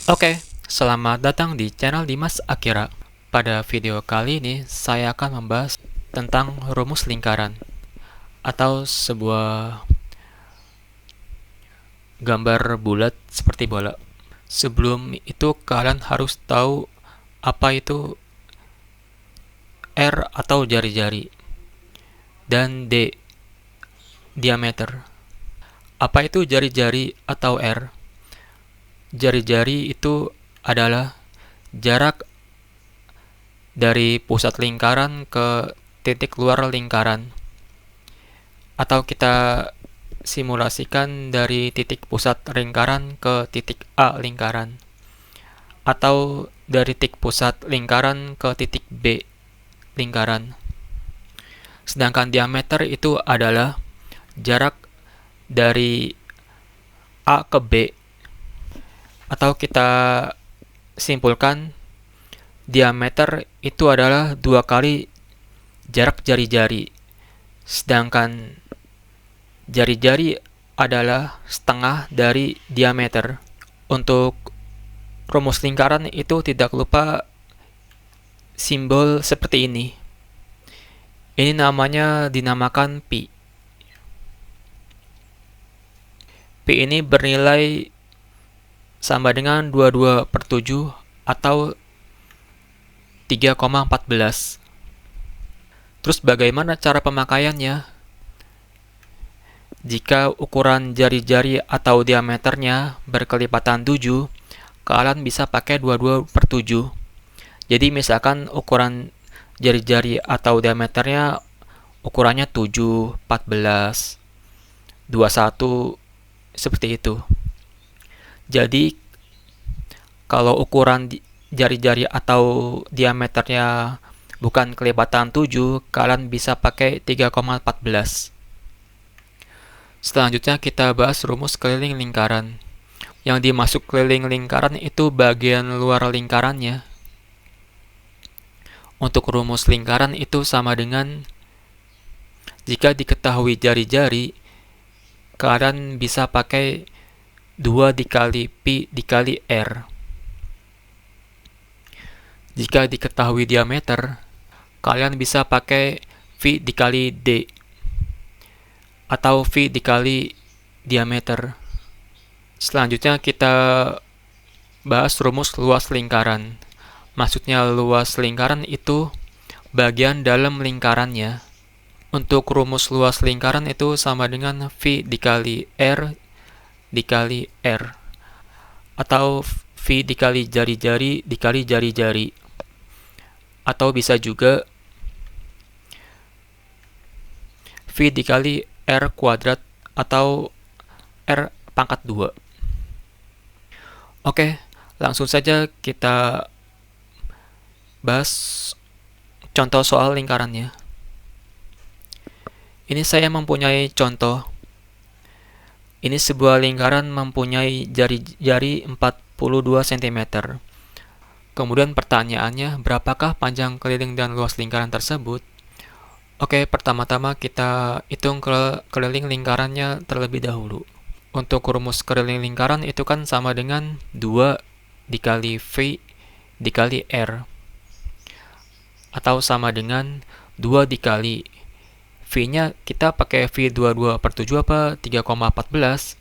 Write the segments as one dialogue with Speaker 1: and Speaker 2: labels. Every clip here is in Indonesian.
Speaker 1: Oke, selamat datang di channel Dimas Akira. Pada video kali ini, saya akan membahas tentang rumus lingkaran atau sebuah gambar bulat seperti bola. Sebelum itu, kalian harus tahu apa itu R atau jari-jari dan D, diameter. Apa itu jari-jari atau R? Jari-jari itu adalah jarak dari pusat lingkaran ke titik luar lingkaran, atau kita simulasikan dari titik pusat lingkaran ke titik A lingkaran, atau dari titik pusat lingkaran ke titik B lingkaran. Sedangkan diameter itu adalah jarak dari A ke B, atau kita simpulkan diameter itu adalah 2 kali jarak jari-jari, sedangkan jari-jari adalah setengah dari diameter. Untuk rumus lingkaran itu tidak lupa simbol seperti ini. Ini namanya dinamakan pi. Pi ini bernilai sama dengan 22/7 atau 3,14. Terus bagaimana cara pemakaiannya? Jika ukuran jari-jari atau diameternya berkelipatan 7, kalian bisa pakai 22/7. Jadi misalkan ukuran jari-jari atau diameternya ukurannya 7, 14, 21, seperti itu. Jadi kalau ukuran jari-jari atau diameternya bukan kelipatan 7, kalian bisa pakai 3,14. Selanjutnya kita bahas rumus keliling lingkaran. Yang dimaksud keliling lingkaran itu bagian luar lingkarannya. Untuk rumus lingkaran itu sama dengan jika diketahui jari-jari, kalian bisa pakai 2 dikali pi dikali R. Jika diketahui diameter, kalian bisa pakai V dikali D atau V dikali diameter. Selanjutnya kita bahas rumus luas lingkaran. Maksudnya luas lingkaran itu bagian dalam lingkarannya. Untuk rumus luas lingkaran itu sama dengan V dikali R dikali R, atau V dikali jari-jari dikali jari-jari, atau bisa juga V dikali R kuadrat atau R pangkat 2. Oke, langsung saja kita bahas contoh soal lingkarannya. Ini saya mempunyai contoh. Ini sebuah lingkaran mempunyai jari-jari 42 cm. Kemudian pertanyaannya, berapakah panjang keliling dan luas lingkaran tersebut? Oke, pertama-tama kita hitung keliling lingkarannya terlebih dahulu. Untuk rumus keliling lingkaran itu kan sama dengan 2 dikali V dikali R, atau sama dengan 2 dikali V-nya kita pakai V 22/7 apa 3,14,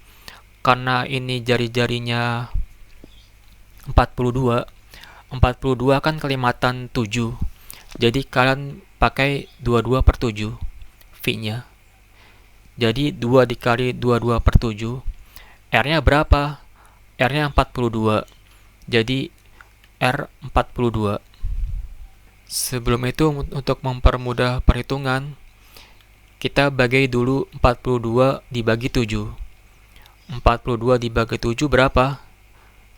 Speaker 1: karena ini jari-jarinya 42 kan kelipatan 7, jadi kalian pakai 22/7 V-nya. Jadi 2 dikali 22/7, R-nya berapa? R-nya 42, jadi R 42. Sebelum itu, untuk mempermudah perhitungan, kita bagi dulu 42 dibagi 7. 42 dibagi 7 berapa?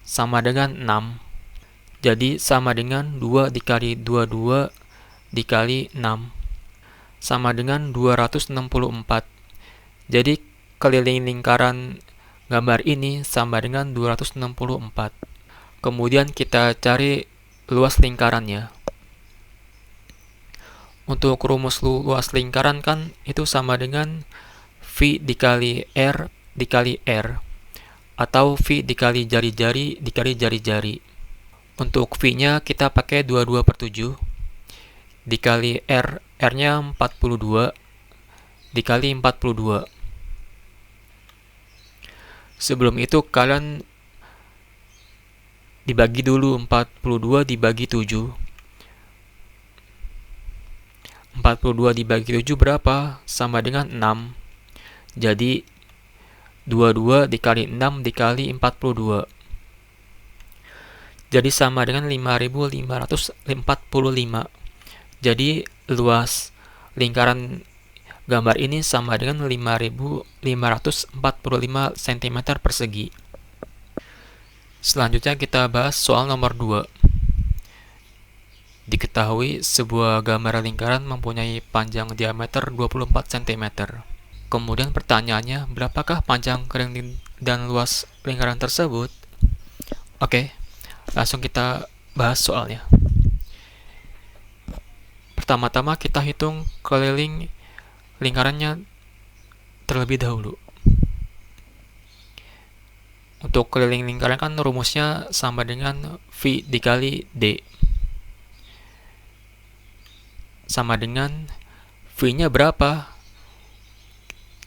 Speaker 1: Sama dengan 6. Jadi sama dengan 2 dikali 22 dikali 6. Sama dengan 264. Jadi keliling lingkaran gambar ini sama dengan 264. Kemudian kita cari luas lingkarannya. Untuk rumus luas lingkaran kan itu sama dengan V dikali R dikali R, atau V dikali jari-jari dikali jari-jari. Untuk V-nya kita pakai 22/7 dikali R, R-nya 42 dikali 42. Sebelum itu kalian dibagi dulu 42 dibagi 7. 42 dibagi 7 berapa? Sama dengan 6. Jadi 22 dikali 6 dikali 42. Jadi sama dengan 5545. Jadi luas lingkaran gambar ini sama dengan 5545 cm persegi. Selanjutnya kita bahas soal nomor 2. Diketahui sebuah gambar lingkaran mempunyai panjang diameter 24 cm. Kemudian pertanyaannya, berapakah panjang kering dan luas lingkaran tersebut? Oke, langsung kita bahas soalnya. Pertama-tama kita hitung keliling lingkarannya terlebih dahulu. Untuk keliling lingkaran kan rumusnya sama dengan V dikali D. Sama dengan V-nya berapa?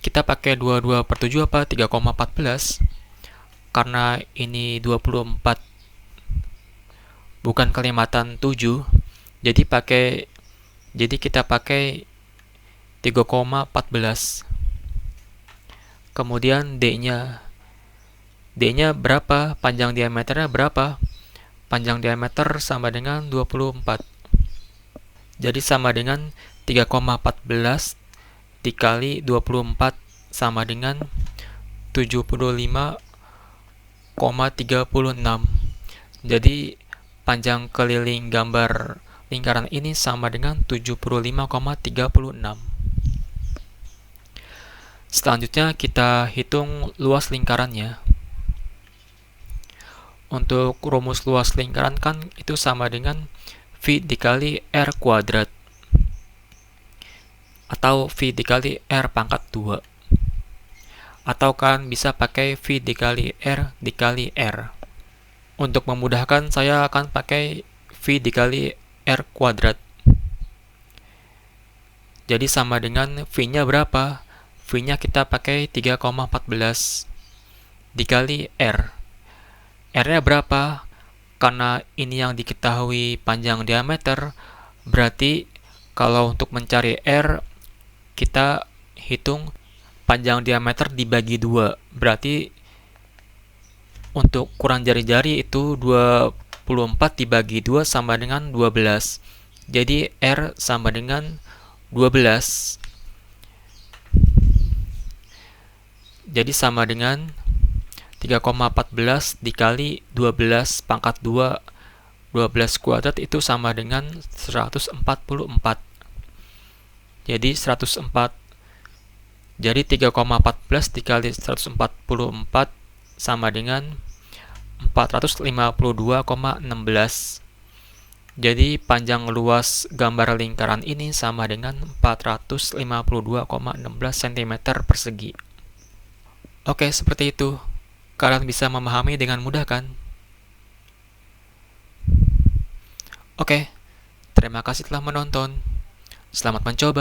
Speaker 1: Kita pakai 22/7 apa 3,14? Karena ini 24 bukan kelimatan 7, jadi kita pakai 3,14. Kemudian D-nya berapa? Panjang diameternya berapa? Panjang diameter sama dengan 24. Jadi sama dengan 3,14 dikali 24 sama dengan 75,36. Jadi panjang keliling gambar lingkaran ini sama dengan 75,36. Selanjutnya kita hitung luas lingkarannya. Untuk rumus luas lingkaran kan itu sama dengan V dikali R kuadrat atau V dikali R pangkat 2. Atau kan bisa pakai V dikali R dikali R. Untuk memudahkan saya akan pakai V dikali R kuadrat. Jadi sama dengan V-nya berapa? V-nya kita pakai 3,14 dikali R. R-nya berapa? Karena ini yang diketahui panjang diameter, berarti kalau untuk mencari R, kita hitung panjang diameter dibagi 2. Berarti untuk ukuran jari-jari itu 24 dibagi 2 sama dengan 12. Jadi R sama dengan 12. Jadi sama dengan 3,14 dikali 12 pangkat 2, 12 kuadrat itu sama dengan 144. Jadi 104. Jadi 3,14 dikali 144 sama dengan 452,16. Jadi panjang luas gambar lingkaran ini sama dengan 452,16 cm persegi. Oke, seperti itu. Kalian bisa memahami dengan mudah kan? Oke, terima kasih telah menonton. Selamat mencoba.